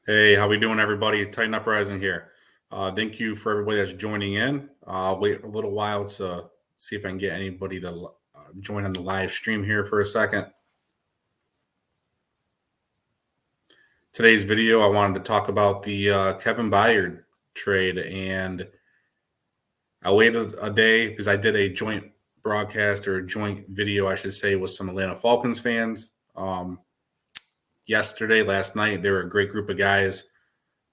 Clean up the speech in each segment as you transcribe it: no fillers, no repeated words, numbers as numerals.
Hey, how we doing, everybody? Tighten Uprising here. Thank you for everybody that's joining in. I'll wait a little while to see if I can get anybody to join on the live stream here for a second. Today's video, I wanted to talk about the Kevin Byard trade, and I waited a day because I did a joint broadcast or a joint video, I should say, with some Atlanta Falcons fans. Last night, they were a great group of guys.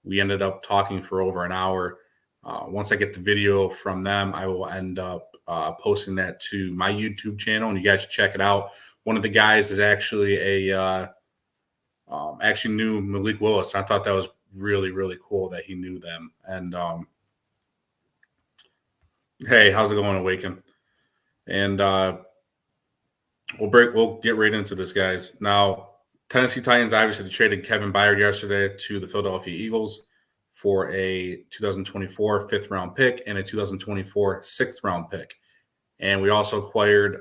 We ended up talking for over an hour. Once I get the video from them, I will end up posting that to my YouTube channel, and you guys should check it out. One of the guys is actually actually knew Malik Willis. And I thought that was really, really cool that he knew them. And hey, how's it going, Awaken? And we'll get right into this, guys. Now, Tennessee Titans obviously traded Kevin Byard yesterday to the Philadelphia Eagles for a 2024 fifth round pick and a 2024 sixth round pick. And we also acquired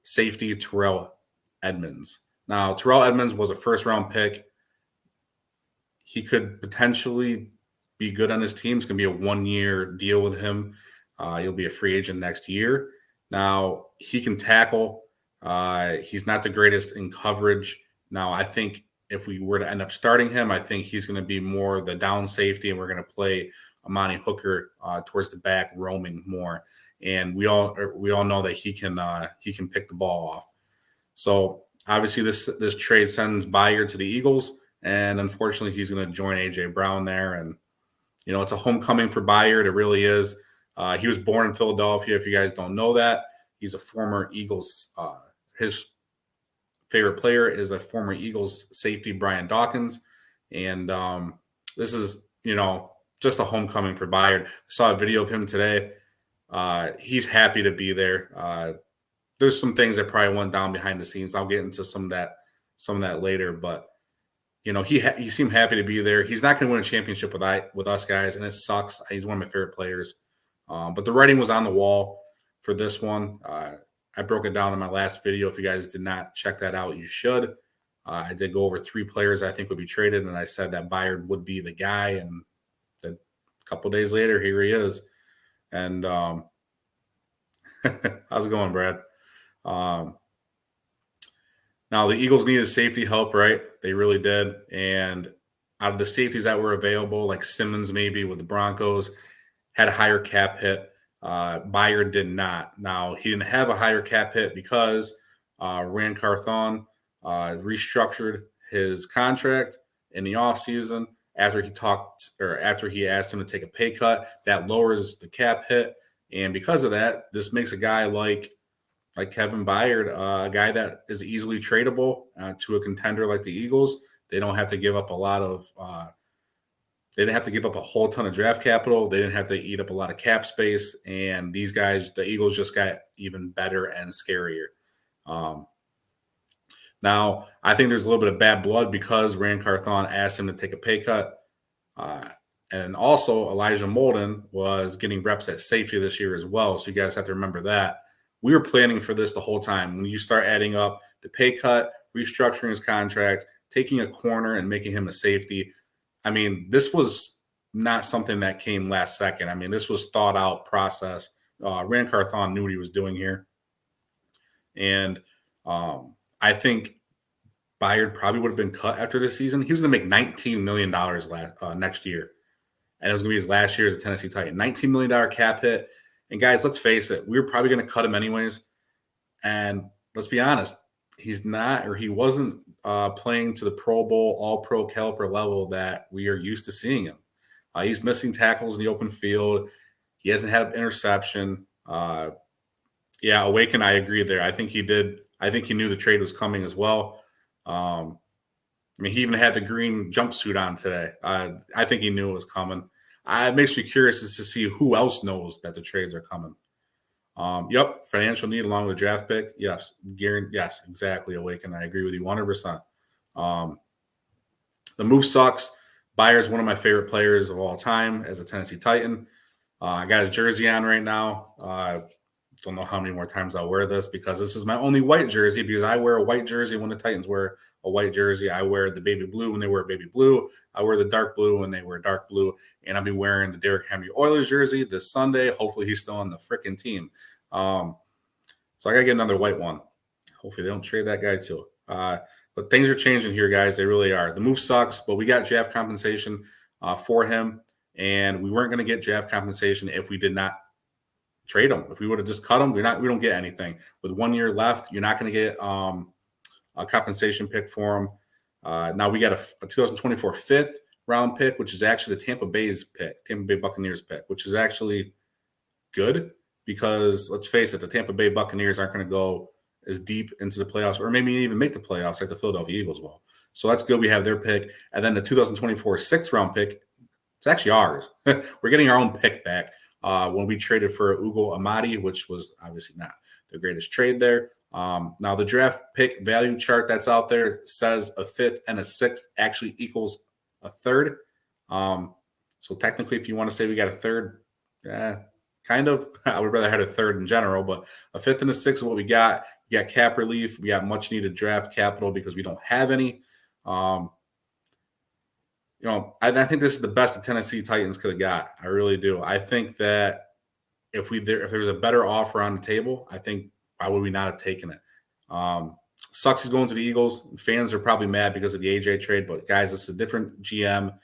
safety Terrell Edmunds. Now, Terrell Edmunds was a first round pick. He could potentially be good on his team. It's going to be a 1-year deal with him. He'll be a free agent next year. Now, he can tackle. He's not the greatest in coverage. Now, I think if we were to end up starting him, I think he's going to be more the down safety, and we're going to play Amani Hooker towards the back, roaming more. And we all know that he can pick the ball off. So obviously, this trade sends Byard to the Eagles, and unfortunately, he's going to join AJ Brown there. And it's a homecoming for Byard. It really is. He was born in Philadelphia. If you guys don't know that, he's a former Eagles. His favorite player is a former Eagles safety, Brian Dawkins. And this is, just a homecoming for Byard. I saw a video of him today. He's happy to be there. There's some things that probably went down behind the scenes. I'll get into some of that later. But, he seemed happy to be there. He's not going to win a championship with us guys, and it sucks. He's one of my favorite players. But the writing was on the wall for this one. I broke it down in my last video. If you guys did not check that out, you should. I did go over 3 players I think would be traded, and I said that Byard would be the guy. And a couple days later, here he is. And how's it going, Brad? Now, the Eagles needed safety help, right? They really did. And out of the safeties that were available, like Simmons maybe with the Broncos, had a higher cap hit. Byard did not. Now, he didn't have a higher cap hit because Rand Carthon restructured his contract in the offseason after he asked him to take a pay cut. That lowers the cap hit. And because of that, this makes a guy like Kevin Byard, a guy that is easily tradable to a contender like the Eagles. They don't have to give up they didn't have to give up a whole ton of draft capital. They didn't have to eat up a lot of cap space. And these guys, the Eagles, just got even better and scarier. Now, I think there's a little bit of bad blood because Rand Carthon asked him to take a pay cut. And also, Elijah Molden was getting reps at safety this year as well. So you guys have to remember that. We were planning for this the whole time. When you start adding up the pay cut, restructuring his contract, taking a corner and making him a safety, I mean, this was not something that came last second. I mean, this was thought out process. Rand Carthon knew what he was doing here. And I think Byard probably would have been cut after this season. He was going to make $19 million next year. And it was going to be his last year as a Tennessee Titan. $19 million cap hit. And guys, let's face it, we were probably going to cut him anyways. And let's be honest, he wasn't playing to the Pro Bowl, All-Pro caliber level that we are used to seeing him. He's missing tackles in the open field. He hasn't had an interception. Awaken, I agree there. I think he did. I think he knew the trade was coming as well. He even had the green jumpsuit on today. I think he knew it was coming. It makes me curious as to see who else knows that the trades are coming. Financial need along with draft pick. Yes, yes, exactly. Awaken. I agree with you 100%. The move sucks. Byard's one of my favorite players of all time as a Tennessee Titan. I got his jersey on right now. don't know how many more times I'll wear this because this is my only white jersey, because I wear a white jersey when the Titans wear a white jersey. I wear the baby blue when they wear baby blue. I wear the dark blue when they wear dark blue. And I'll be wearing the Derrick Henry Oilers jersey this Sunday. Hopefully he's still on the freaking team. So I got to get another white one. Hopefully they don't trade that guy too. But things are changing here, guys. They really are. The move sucks, but we got draft compensation for him. And we weren't going to get draft compensation if we did not trade him. If we would have just cut him, we don't get anything. With 1 year left, you're not going to get a compensation pick for him. Now we got a 2024 fifth round pick, which is actually the Tampa Bay Buccaneers pick, which is actually good because let's face it, the Tampa Bay Buccaneers aren't going to go as deep into the playoffs or maybe even make the playoffs like the Philadelphia Eagles will. So that's good. We have their pick. And then the 2024 sixth round pick, it's actually ours. We're getting our own pick back. When we traded for Ugo Amadi, which was obviously not the greatest trade there. Now, the draft pick value chart that's out there says a fifth and a sixth actually equals a third. So technically, if you want to say we got a third, kind of. I would rather have a third in general, but a fifth and a sixth is what we got. We got cap relief. We got much needed draft capital because we don't have any. I think this is the best the Tennessee Titans could have got. I really do. I think that if there was a better offer on the table, I think why would we not have taken it? Sucks he's going to the Eagles. Fans are probably mad because of the AJ trade, but guys, it's a different GM,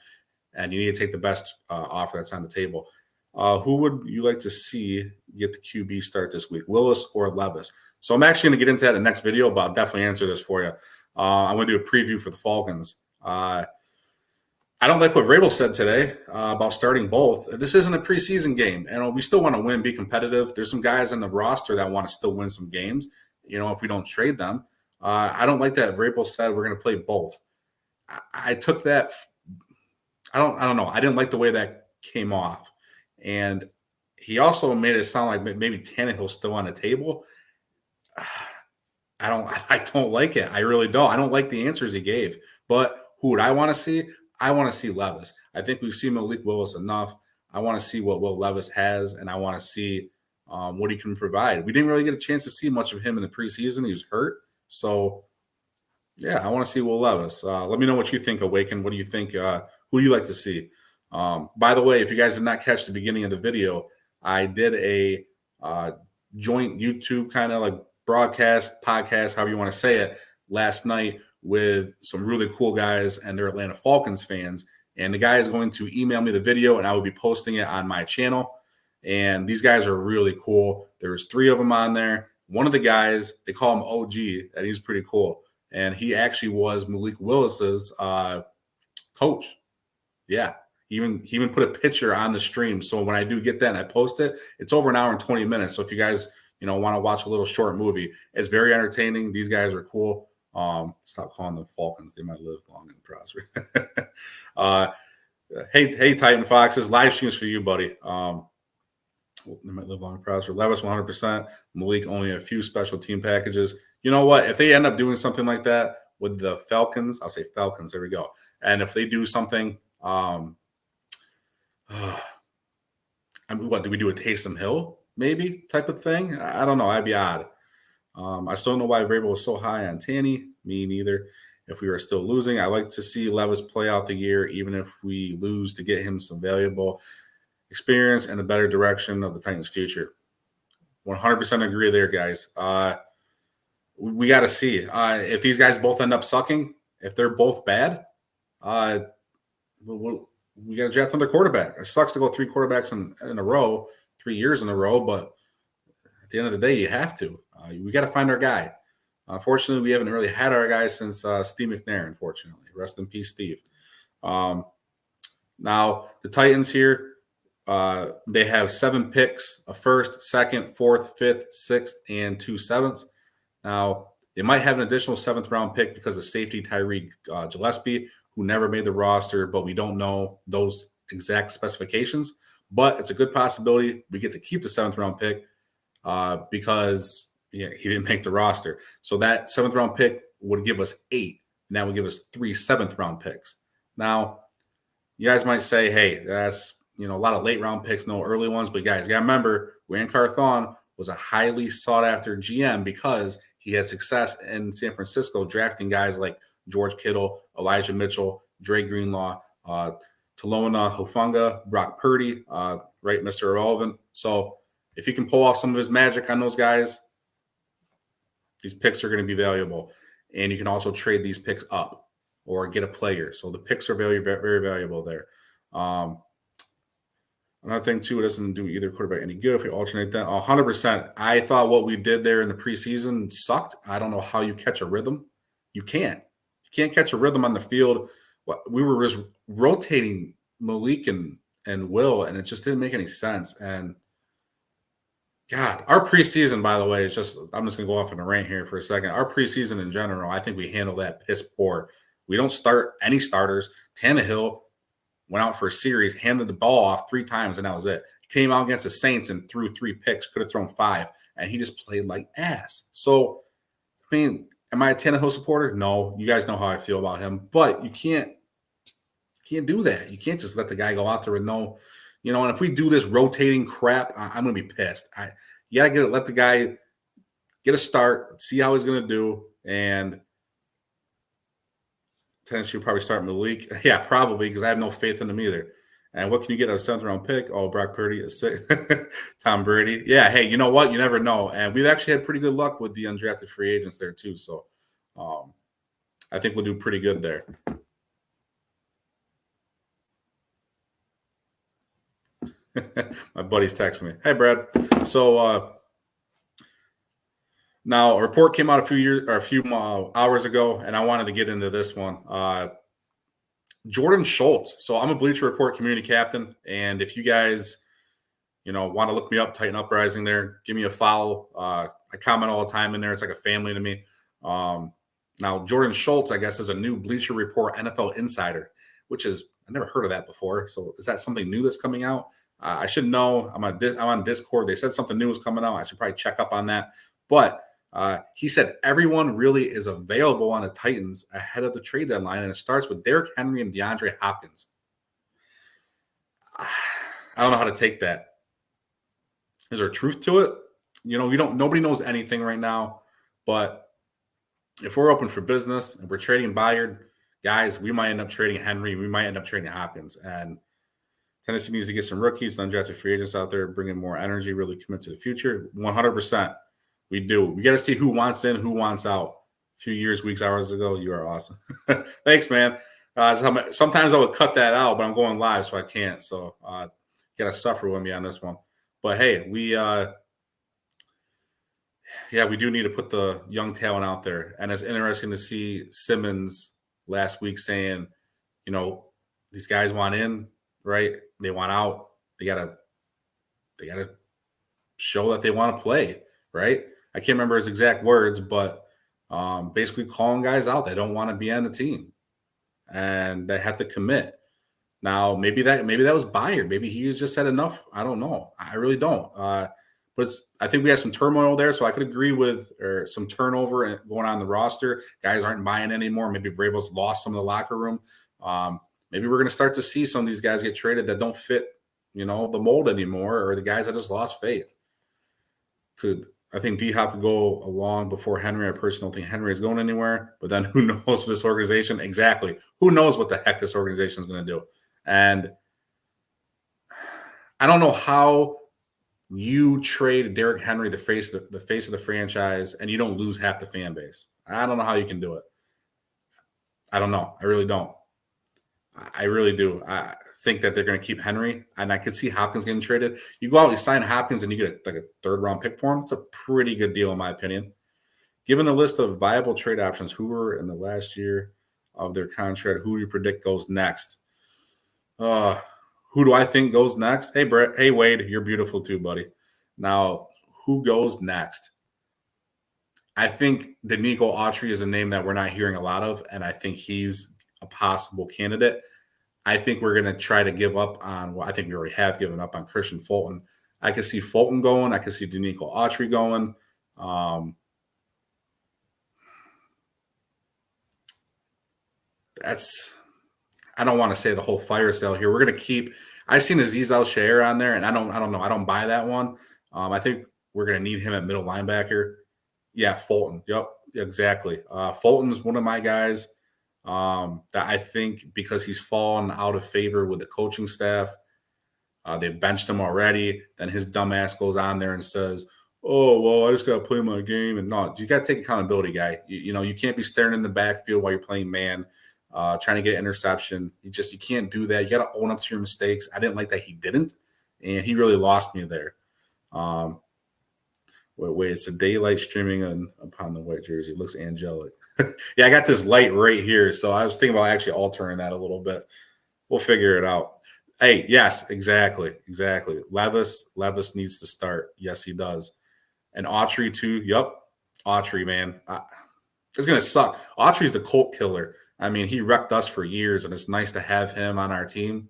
and you need to take the best offer that's on the table. Who would you like to see get the QB start this week, Willis or Levis? So I'm actually going to get into that in the next video, but I'll definitely answer this for you. I'm going to do a preview for the Falcons. I don't like what Vrabel said today about starting both. This isn't a preseason game, and we still want to win, be competitive. There's some guys on the roster that want to still win some games, if we don't trade them. I don't like that Vrabel said we're going to play both. I took that. I don't know. I didn't like the way that came off. And he also made it sound like maybe Tannehill's still on the table. I don't like it. I really don't. I don't like the answers he gave. But who would I want to see? I want to see Levis. I think we've seen Malik Willis enough. I want to see what Will Levis has, and I want to see what he can provide. We didn't really get a chance to see much of him in the preseason. He was hurt. So, yeah, I want to see Will Levis. Let me know what you think, Awaken. What do you think? Who do you like to see? By the way, if you guys did not catch the beginning of the video, I did a joint YouTube kind of like broadcast, podcast, however you want to say it, last night with some really cool guys and they're Atlanta Falcons fans. And the guy is going to email me the video and I will be posting it on my channel. And these guys are really cool. There's 3 of them on there. One of the guys, they call him OG, and he's pretty cool. And he actually was Malik Willis's coach. Yeah. He even put a picture on the stream. So when I do get that and I post it, it's over an hour and 20 minutes. So if you guys, want to watch a little short movie, it's very entertaining. These guys are cool. Stop calling them Falcons. They might live long and prosper. Hey, Titan Foxes, live streams for you, buddy. They might live long and prosper. Levis 100%. Malik only a few special team packages. You know what? If they end up doing something like that with the Falcons, I'll say Falcons. There we go. And if they do something, what do we do with Taysom Hill? Maybe type of thing. I don't know. I'd be odd. I still don't know why Vrabel was so high on Tanny. Me neither. If we were still losing, I like to see Levis play out the year, even if we lose, to get him some valuable experience and a better direction of the Titans' future. 100% agree there, guys. We got to see if these guys both end up sucking. If they're both bad, we got to draft another quarterback. It sucks to go 3 quarterbacks in a row, 3 years in a row, but at the end of the day, you have to. We got to find our guy. Unfortunately, we haven't really had our guy since Steve McNair, unfortunately. Rest in peace, Steve. Now, the Titans here, they have 7 picks, a first, second, fourth, fifth, sixth, and 2 sevenths. Now, they might have an additional 7th round pick because of safety Tyreek Gillespie, who never made the roster, but we don't know those exact specifications. But it's a good possibility we get to keep the 7th round pick because he didn't make the roster. So that 7th round pick would give us 8. And that would give us 3 7th round picks. Now, you guys might say, hey, that's a lot of late round picks, no early ones. But guys, you got to remember, Rand Carthon was a highly sought after GM because he had success in San Francisco drafting guys like George Kittle, Elijah Mitchell, Dre Greenlaw, Talona Hufanga, Brock Purdy, right, Mr. Irrelevant. So if he can pull off some of his magic on those guys, these picks are going to be valuable. And you can also trade these picks up or get a player. So the picks are very, very valuable there. Another thing, too, it doesn't do either quarterback any good if we alternate that. 100%. I thought what we did there in the preseason sucked. I don't know how you catch a rhythm. You can't. You can't catch a rhythm on the field. We were just rotating Malik and Will, and it just didn't make any sense. And, God, our preseason, by the way, is just – I'm just going to go off on a rant here for a second. Our preseason in general, I think we handle that piss poor. We don't start any starters. Tannehill went out for a series, handed the ball off 3 times, and that was it. Came out against the Saints and threw 3 picks, could have thrown 5, and he just played like ass. So, I mean, am I a Tannehill supporter? No. You guys know how I feel about him. But you can't do that. You can't just let the guy go out there with no – and if we do this rotating crap, I'm going to be pissed. You got to let the guy get a start, see how he's going to do, and Tennessee will probably start Malik. Yeah, probably, because I have no faith in him either. And what can you get out of a 7th-round pick? Oh, Brock Purdy, a 6th. Tom Brady. Yeah, hey, you know what? You never know. And we've actually had pretty good luck with the undrafted free agents there too. So I think we'll do pretty good there. My buddy's texting me. Hey, Brad. So now a report came out a few hours ago, and I wanted to get into this one. Jordan Schultz. So I'm a Bleacher Report community captain, and if you guys, want to look me up, Titan Uprising there, give me a follow. I comment all the time in there. It's like a family to me. Now Jordan Schultz, I guess, is a new Bleacher Report NFL insider, which is I never heard of that before. So is that something new that's coming out? I should know. I'm on Discord. They said something new was coming out. I should probably check up on that. But he said everyone really is available on the Titans ahead of the trade deadline, and it starts with Derrick Henry and DeAndre Hopkins. I don't know how to take that. Is there truth to it? Nobody knows anything right now. But if we're open for business and we're trading Byard, guys, we might end up trading Henry. We might end up trading Hopkins. And Tennessee needs to get some rookies and undrafted free agents out there, bringing more energy, really commit to the future. 100%. We do. We got to see who wants in, who wants out. A few years, weeks, hours ago, you are awesome. Thanks, man. Sometimes I would cut that out, but I'm going live, so I can't. So you got to suffer with me on this one. But, hey, we do need to put the young talent out there. And it's interesting to see Simmons last week saying, these guys want in, right? They want out. They gotta show that they want to play, right? I can't remember his exact words, but basically calling guys out that don't want to be on the team, and they have to commit. Now, maybe that was Byard. Maybe he just said enough. I don't know. I really don't. But I think we have some turmoil there, so I could agree with some turnover going on in the roster. Guys aren't buying anymore. Maybe Vrabel's lost some of the locker room. Maybe we're going to start to see some of these guys get traded that don't fit, the mold anymore, or the guys that just lost faith. I think D-Hop could go along before Henry. I personally don't think Henry is going anywhere. But then who knows with this organization? Exactly. Who knows what the heck this organization is going to do? And I don't know how you trade Derrick Henry, the face of the franchise, and you don't lose half the fan base. I don't know how you can do it. I don't know. I really don't. I really do. I think that they're going to keep Henry, and I could see Hopkins getting traded. You go out, you sign Hopkins, and you get a 3rd-round pick for him. It's a pretty good deal, in my opinion. Given the list of viable trade options, who were in the last year of their contract, who do you predict goes next? Who do I think goes next? Hey, Brett. Hey, Wade. You're beautiful too, buddy. Now, who goes next? I think Danico Autry is a name that we're not hearing a lot of, and I think he's a possible candidate. I think we're going to try to give up on, I think we already have given up on Christian Fulton. I could see Fulton going. I could see Danico Autry going. I don't want to say the whole fire sale here. We're going to keep – I've seen Azeez Al-Shaair on there, and I don't know. I don't buy that one. I think we're going to need him at middle linebacker. Yeah, Fulton. Yep, exactly. Fulton's one of my guys that I think because he's fallen out of favor with the coaching staff, they've benched him already. Then his dumbass goes on there and says, "Oh, well, I just got to play my game." And no, you got to take accountability, guy. You can't be staring in the backfield while you're playing man, trying to get an interception. You can't do that. You got to own up to your mistakes. I didn't like that he didn't, and he really lost me there. Wait, it's a daylight streaming upon the white jersey. It looks angelic. Yeah, I got this light right here, so I was thinking about actually altering that a little bit. We'll figure it out. Hey, yes, exactly. Levis needs to start. Yes, he does. And Autry too. Yep, Autry, man. It's gonna suck. Autry's the Colt killer. I mean, he wrecked us for years, and it's nice to have him on our team.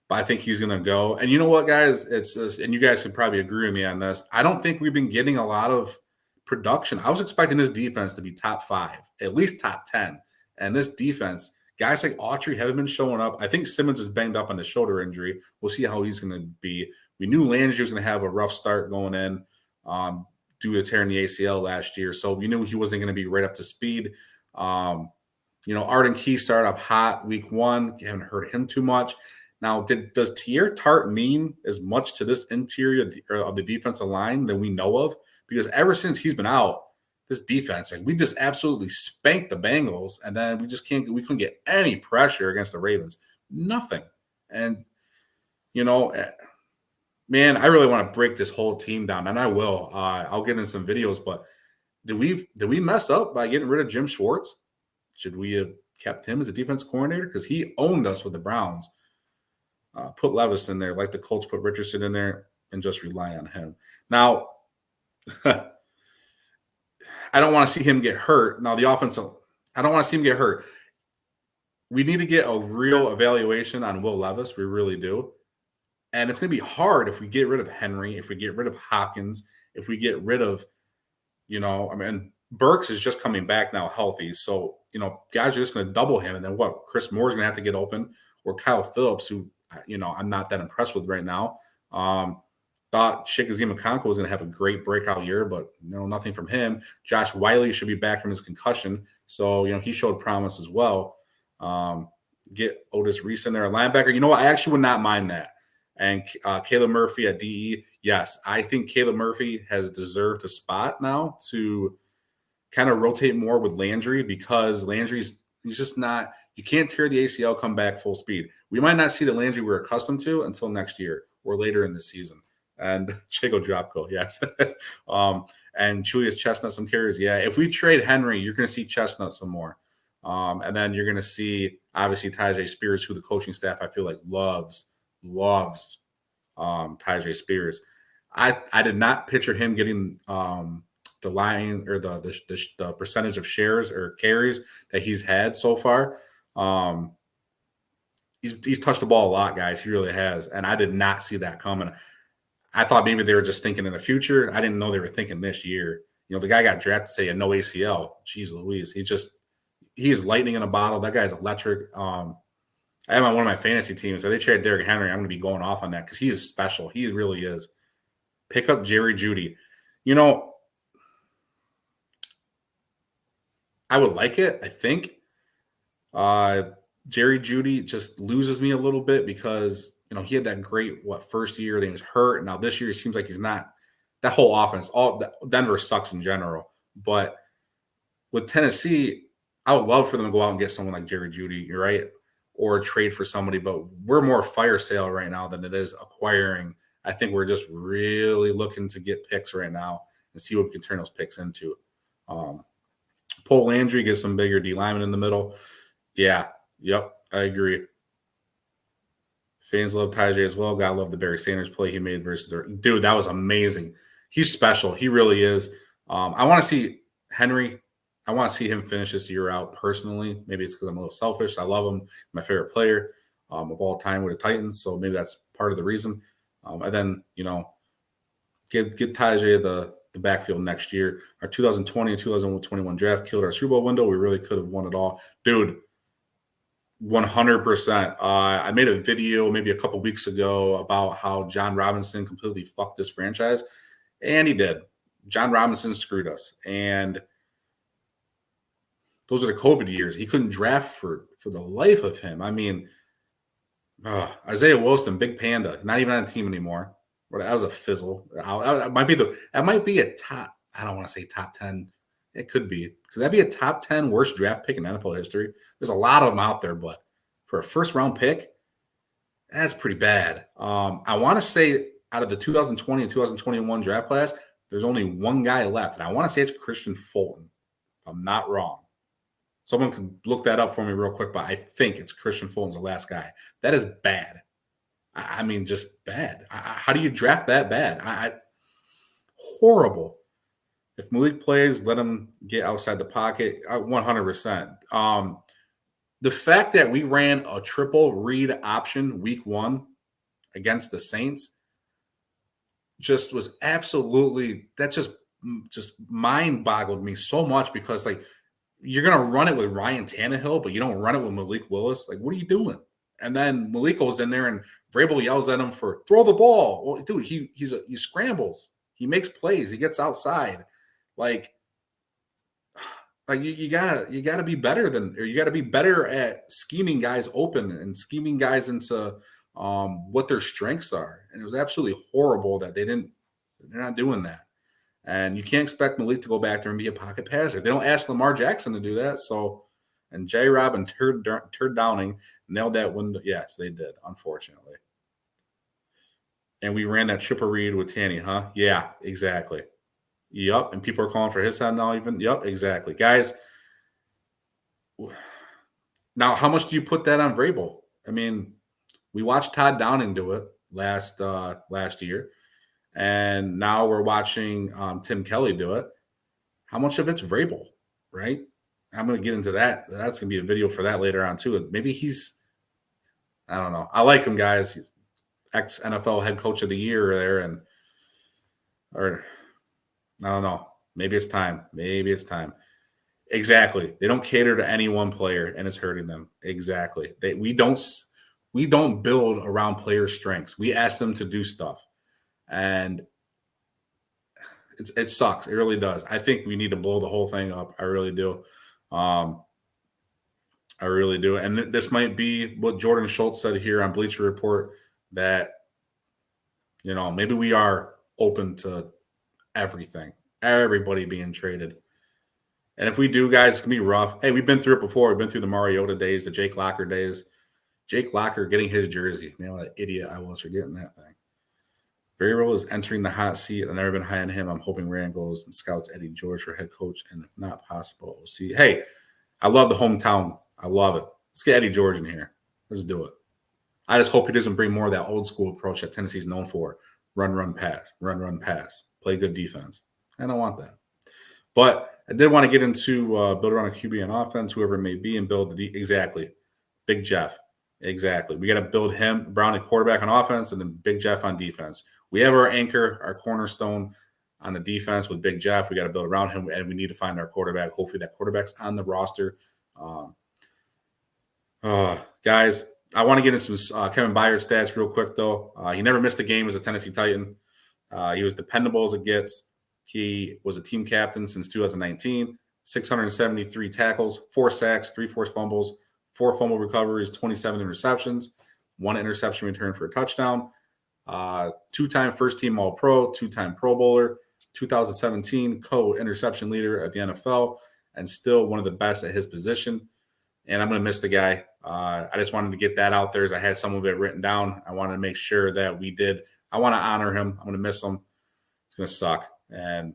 But I think he's going to go. And you know what, guys? And you guys can probably agree with me on this. I don't think we've been getting a lot of production. I was expecting this defense to be top 5, at least top 10. And this defense, guys like Autry haven't been showing up. I think Simmons is banged up on the shoulder injury. We'll see how he's going to be. We knew Landry was going to have a rough start going in due to tearing the ACL last year. So we knew he wasn't going to be right up to speed. Arden Key started off hot week 1. You haven't heard him too much. Now, does Tier Tart mean as much to this interior of the defensive line than we know of? Because ever since he's been out, this defense, we just absolutely spanked the Bengals, and then we couldn't get any pressure against the Ravens. Nothing. And, man, I really want to break this whole team down, and I will. I'll get in some videos, but did we mess up by getting rid of Jim Schwartz? Should we have kept him as a defense coordinator? Because he owned us with the Browns. Put Levis in there, like the Colts put Richardson in there, and just rely on him. Now, I don't want to see him get hurt. Now, the offensive, I don't want to see him get hurt. We need to get a real evaluation on Will Levis. We really do. And it's going to be hard if we get rid of Henry, if we get rid of Hopkins, if we get rid of, Burks is just coming back now healthy. So, guys are just going to double him. And then what? Chris Moore's going to have to get open, or Kyle Phillips, who, I'm not that impressed with right now. Thought Chikazima Okonkwo was going to have a great breakout year, but nothing from him. Josh Wiley should be back from his concussion. So, he showed promise as well. Get Otis Reese in there, a linebacker. You know what? I actually would not mind that. And Caleb Murphy at DE. Yes, I think Caleb Murphy has deserved a spot now to kind of rotate more with Landry, because he's just not – you can't tear the ACL, come back full speed. We might not see the Landry we're accustomed to until next year or later in the season. And Chico Dropko, yes. And Julius Chestnut some carries. Yeah, if we trade Henry, you're going to see Chestnut some more. And then you're going to see, obviously, Tyjae Spears, who the coaching staff, I feel like, loves Tyjae Spears. I did not picture him getting the line or the percentage of shares or carries that he's had so far. He's touched the ball a lot, guys. He really has. And I did not see that coming. I thought maybe they were just thinking in the future. I didn't know they were thinking this year. The guy got drafted, say, a no ACL. Jeez Louise. He is lightning in a bottle. That guy's electric. I have on one of my fantasy teams. If they trade Derrick Henry, I'm going to be going off on that because he is special. He really is. Pick up Jerry Jeudy. I would like it, I think. Jerry Jeudy just loses me a little bit because, he had that great, first year, then he was hurt. Now this year it seems like he's not. That whole offense, Denver sucks in general. But with Tennessee, I would love for them to go out and get someone like Jerry Jeudy, you're right, or trade for somebody. But we're more fire sale right now than it is acquiring. I think we're just really looking to get picks right now and see what we can turn those picks into. Pull Landry, get some bigger D linemen in the middle. Yeah, yep, I agree. Fans love Tyjae as well. Gotta love the Barry Sanders play he made versus – dude, that was amazing. He's special. He really is. I want to see Henry. I want to see him finish this year out personally. Maybe it's because I'm a little selfish. I love him. My favorite player of all time with the Titans, so maybe that's part of the reason. And then, get Tyjae the backfield next year. Our 2020 and 2021 draft killed our Super Bowl window. We really could have won it all. Dude, 100%. I made a video maybe a couple weeks ago about how John Robinson completely fucked this franchise. And he did. John Robinson screwed us. And those are the COVID years. He couldn't draft for the life of him. I mean, Isaiah Wilson, Big Panda, not even on the team anymore. But that was a fizzle. It might be a top. I don't want to say top 10. It could be. Could that be a top 10 worst draft pick in NFL history? There's a lot of them out there, but for a first round pick, that's pretty bad. I want to say out of the 2020 and 2021 draft class, there's only one guy left, and I want to say it's Christian Fulton. If I'm not wrong. Someone can look that up for me real quick, but I think it's Christian Fulton's the last guy. That is bad. I mean, just bad. How do you draft that bad? Horrible. If Malik plays, let him get outside the pocket. 100%. The fact that we ran a triple read option week 1 against the Saints just was absolutely – that just mind boggled me so much because, like, you're going to run it with Ryan Tannehill, but you don't run it with Malik Willis. Like, what are you doing? And then Malik goes in there and Vrabel yells at him for throw the ball. Well, dude, he scrambles. He makes plays. He gets outside. Like you gotta be better you gotta be better at scheming guys open and scheming guys into what their strengths are. And it was absolutely horrible that they're not doing that. And you can't expect Malik to go back there and be a pocket passer. They don't ask Lamar Jackson to do that. So, and J-Rob and Turd Downing nailed that window. Yes, they did, unfortunately. And we ran that triple read with Tanny, huh? Yeah, exactly. Yup. And people are calling for his side now even. Yup, exactly. Guys, now how much do you put that on Vrabel? I mean, we watched Todd Downing do it last year. And now we're watching Tim Kelly do it. How much of it's Vrabel, right? I'm going to get into that. That's going to be a video for that later on, too. Maybe I don't know. I like him, guys. He's ex-NFL head coach of the year there. Or I don't know. Maybe it's time. Exactly. They don't cater to any one player, and it's hurting them. Exactly. We don't build around player strengths. We ask them to do stuff. And it sucks. It really does. I think we need to blow the whole thing up. I really do. I really do. And this might be what Jordan Schultz said here on Bleacher Report, that, maybe we are open to everybody being traded. And if we do, guys, it's going to be rough. Hey, we've been through it before. We've been through the Mariota days, the Jake Locker days. Jake Locker getting his jersey. Man, what an idiot I was for getting that thing. Vrabel is entering the hot seat. I've never been high on him. I'm hoping Rand goes and scouts Eddie George for head coach, and if not possible, we'll see. Hey, I love the hometown. I love it. Let's get Eddie George in here. Let's do it. I just hope he doesn't bring more of that old school approach that Tennessee's known for. Run, pass. Run, pass. Play good defense. I don't want that. But I did want to get into build around a QB on offense, whoever it may be, and build exactly. Big Jeff. Exactly. We got to build him, Brown, at quarterback on offense, and then Big Jeff on defense. We have our anchor, our cornerstone on the defense with Big Jeff. We got to build around him, and we need to find our quarterback. Hopefully that quarterback's on the roster. Guys, I want to get into some Kevin Byard stats real quick, though. He never missed a game as a Tennessee Titan. He was dependable as it gets. He was a team captain since 2019, 673 tackles, 4 sacks, 3 forced fumbles, 4 fumble recoveries, 27 interceptions, 1 interception return for a touchdown, 2-time first-team All-Pro, 2-time Pro Bowler, 2017 co-interception leader at the NFL, and still one of the best at his position. And I'm going to miss the guy. I just wanted to get that out there as I had some of it written down. I wanted to make sure that we did. I want to honor him. I'm going to miss him. It's going to suck. And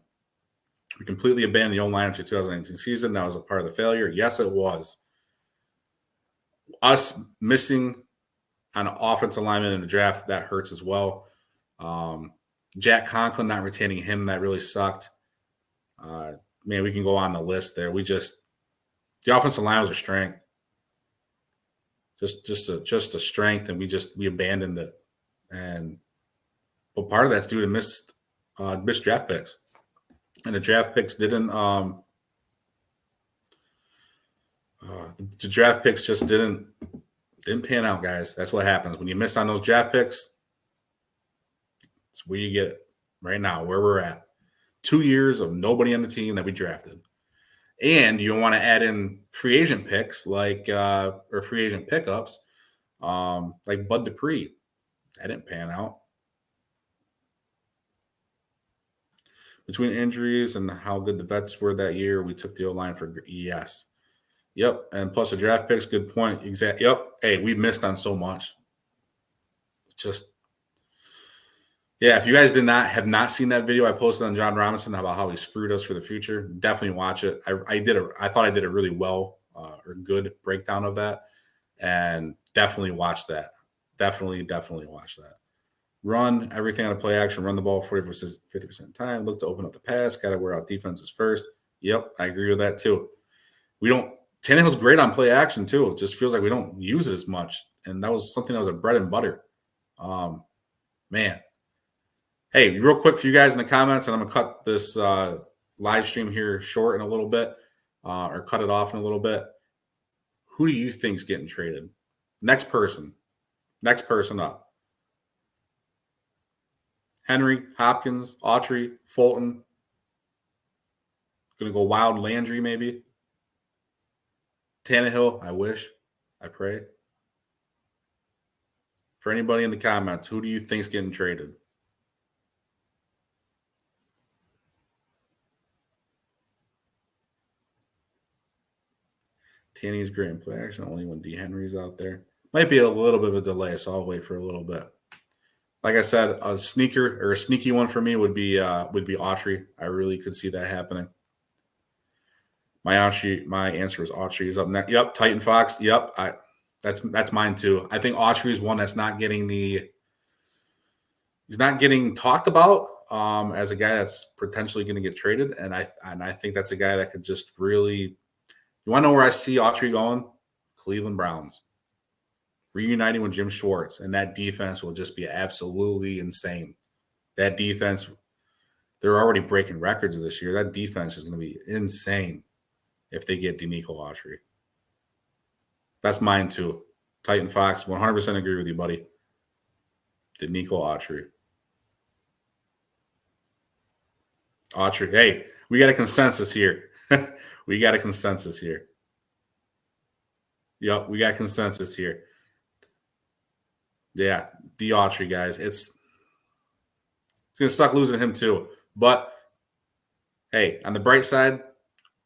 we completely abandoned the O-line after the 2019 season. That was a part of the failure. Yes, it was. Us missing on offensive lineman in the draft, that hurts as well. Jack Conklin, not retaining him, that really sucked. Man, we can go on the list there. The offensive line was a strength. Just a strength, and we abandoned it. But part of that's due to missed draft picks. And the draft picks didn't the draft picks just didn't pan out, guys. That's what happens. When you miss on those draft picks, it's where you get it. right now, where we're at. 2 years of nobody on the team that we drafted. And you want to add in free agent picks or free agent pickups like Bud Dupree. That didn't pan out. Between injuries and how good the vets were that year, we took the O-line for yes. Yep. And plus the draft picks, good point. Exactly. Yep. Hey, we missed on so much. Just yeah, if you guys have not seen that video I posted on John Robinson about how he screwed us for the future, definitely watch it. I thought I did a really well or good breakdown of that, and definitely watch that. Definitely watch that. Run everything on a play action. Run the ball 40%, 50% of the time. Look to open up the pass. Got to wear out defenses first. Yep, I agree with that too. Tannehill's great on play action too. It just feels like we don't use it as much, and that was something that was a bread and butter. Man. Hey, real quick for you guys in the comments, and I'm going to cut this live stream here short in a little bit or cut it off in a little bit. Who do you think's getting traded? Next person up. Henry, Hopkins, Autry, Fulton. Going to go wild Landry maybe. Tannehill, I wish. I pray. For anybody in the comments, who do you think's getting traded? Tanny's great in play action only when D. Henry's out there. Might be a little bit of a delay, so I'll wait for a little bit. Like I said, a sneaker or a sneaky one for me would be Autry. I really could see that happening. My answer was Autry is up next. Yep, Titan Fox. Yep, that's mine too. I think Autry is one that's not getting he's not getting talked about as a guy that's potentially going to get traded, and I think that's a guy that could just really. You want to know where I see Autry going? Cleveland Browns. Reuniting with Jim Schwartz, and that defense will just be absolutely insane. That defense, they're already breaking records this year. That defense is going to be insane if they get Denico Autry. That's mine too. Titan Fox, 100% agree with you, buddy. Denico Autry. Autry, hey, we got a consensus here. We got a consensus here. Yep, we got consensus here. Yeah, D. Autry, guys. It's going to suck losing him too. But, hey, on the bright side,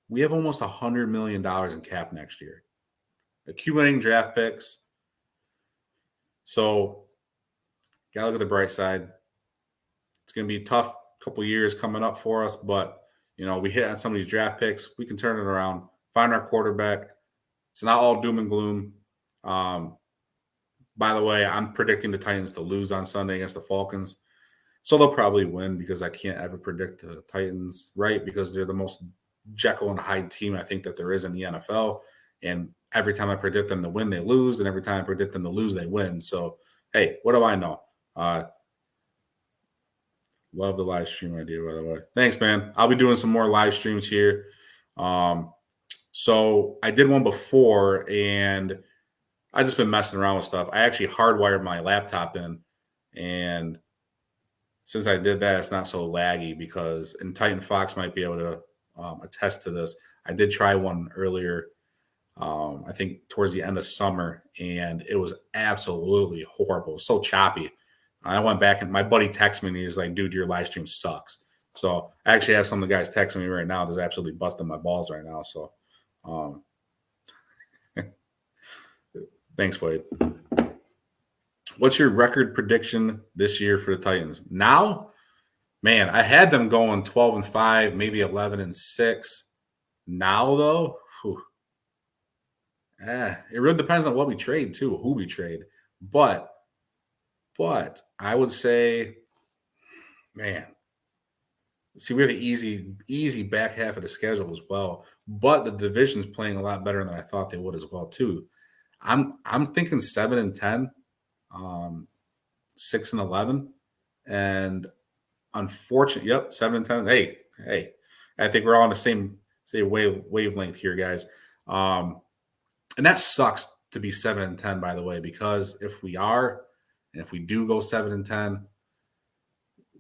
we have almost $100 million in cap next year. Accumulating draft picks. So, got to look at the bright side. It's going to be a tough couple years coming up for us, but we hit on some of these draft picks. We can turn it around, find our quarterback. It's not all doom and gloom. By the way, I'm predicting the Titans to lose on Sunday against the Falcons. So they'll probably win because I can't ever predict the Titans, right? Because they're the most Jekyll and Hyde team I think that there is in the NFL. And every time I predict them to win, they lose. And every time I predict them to lose, they win. So, hey, what do I know? Love the live stream idea, by the way. Thanks, man. I'll be doing some more live streams here. So I did one before, and I just been messing around with stuff. I actually hardwired my laptop in, and since I did that, it's not so laggy and Titan Fox might be able to attest to this. I did try one earlier, I think towards the end of summer, and it was absolutely horrible. So choppy. I went back, and my buddy texted me, and he was like, dude, your live stream sucks. So I actually have some of the guys texting me right now that's absolutely busting my balls right now. So thanks, Wade. What's your record prediction this year for the Titans? Now, man, I had them going 12-5, maybe 11-6. Now, though, it really depends on what we trade, too, who we trade. But I would say, man, see, we have an easy back half of the schedule as well. But the division's playing a lot better than I thought they would as well, too. I'm thinking 7-10, 6-11, and unfortunately, 7-10. Hey, I think we're all on the same wavelength here, guys. And that sucks to be 7-10, by the way, because if we do go 7-10,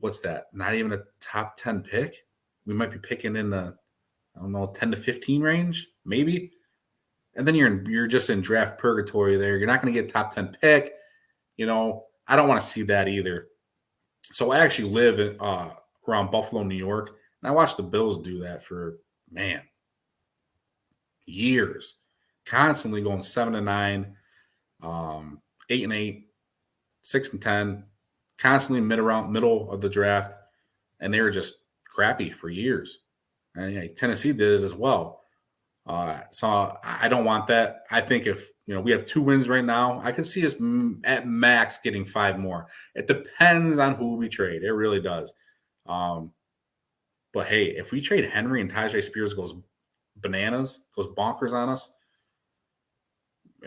what's that? Not even a top 10 pick. We might be picking in the, I don't know, 10 to 15 range, maybe. And then you're just in draft purgatory there. You're not going to get top 10 pick. I don't want to see that either. So I actually live in, around Buffalo, New York, and I watched the Bills do that for, years, constantly going 7-9, 8-8, 6-10, constantly middle of the draft, and they were just crappy for years. And Tennessee did it as well. So I don't want that. I think if we have 2 wins right now, I can see us at max getting 5 more. It depends on who we trade. It really does. But hey, if we trade Henry and Tajay Spears goes bananas, goes bonkers on us,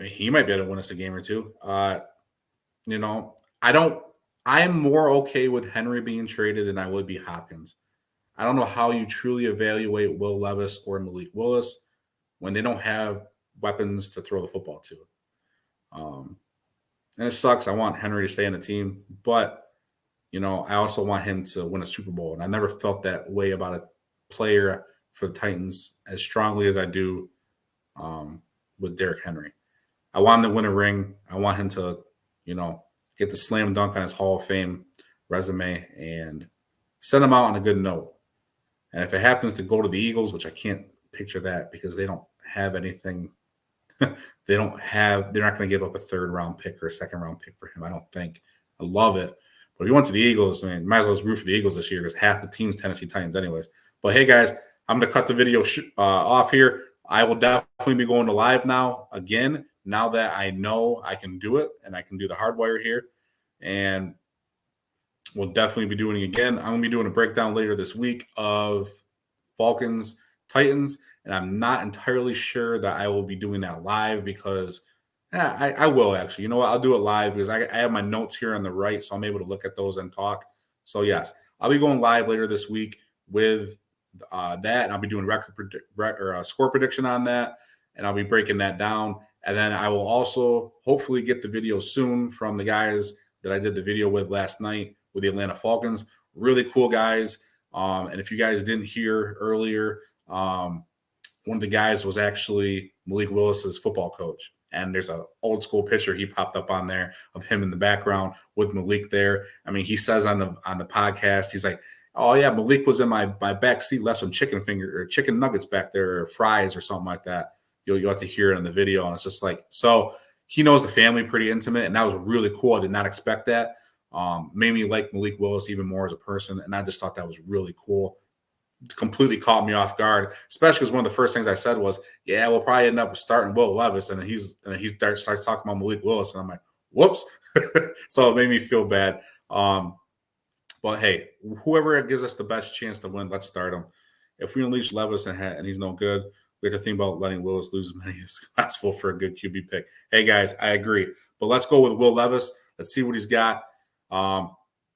he might be able to win us a game or two. I'm more okay with Henry being traded than I would be Hopkins. I don't know how you truly evaluate Will Levis or Malik Willis when they don't have weapons to throw the football to. And it sucks. I want Henry to stay on the team, but I also want him to win a Super Bowl. And I never felt that way about a player for the Titans as strongly as I do with Derrick Henry. I want him to win a ring. I want him to, get the slam dunk on his Hall of Fame resume and send him out on a good note. And if it happens to go to the Eagles, which I can't picture that because they don't have anything, they're not going to give up a 3rd round pick or a 2nd round pick for him, I don't think. I love it. But if you went to the Eagles, might as well root for the Eagles this year because half the team's Tennessee Titans anyways. But hey, guys, I'm going to cut the video off here. I will definitely be going to live now again, now that I know I can do it and I can do the hardwire here. And we'll definitely be doing it again. I'm going to be doing a breakdown later this week of Falcons, Titans, and I'm not entirely sure that I will be doing that live because I will actually. You know what? I'll do it live because I have my notes here on the right, so I'm able to look at those and talk. So, yes, I'll be going live later this week with that, and I'll be doing score prediction on that, and I'll be breaking that down. And then I will also hopefully get the video soon from the guys that I did the video with last night with the Atlanta Falcons. Really cool guys. And if you guys didn't hear earlier, one of the guys was actually Malik Willis's football coach. And there's an old school picture he popped up on there of him in the background with Malik there. I mean, he says on the podcast, he's like, "Oh yeah, Malik was in my back seat, left some chicken nuggets back there, or fries or something like that." You'll have to hear it in the video, and it's just like, so he knows the family pretty intimate, and that was really cool. I did not expect that. Made me like Malik Willis even more as a person, and I just thought that was really cool. Completely caught me off guard, especially because one of the first things I said was, "Yeah, we'll probably end up starting Will Levis," and then he starts talking about Malik Willis, and I'm like, "Whoops!" So it made me feel bad. But hey, whoever gives us the best chance to win, let's start him. If we unleash Levis and he's no good, we have to think about letting Willis lose as many as possible for a good QB pick. Hey guys, I agree, but let's go with Will Levis. Let's see what he's got, and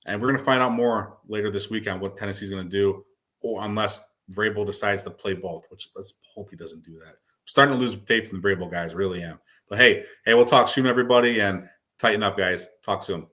we're going to find out more later this week on what Tennessee's going to do. Or unless Vrabel decides to play both, which let's hope he doesn't do that. I'm starting to lose faith in the Vrabel guys, really am. But hey, we'll talk soon, everybody, and tighten up, guys. Talk soon.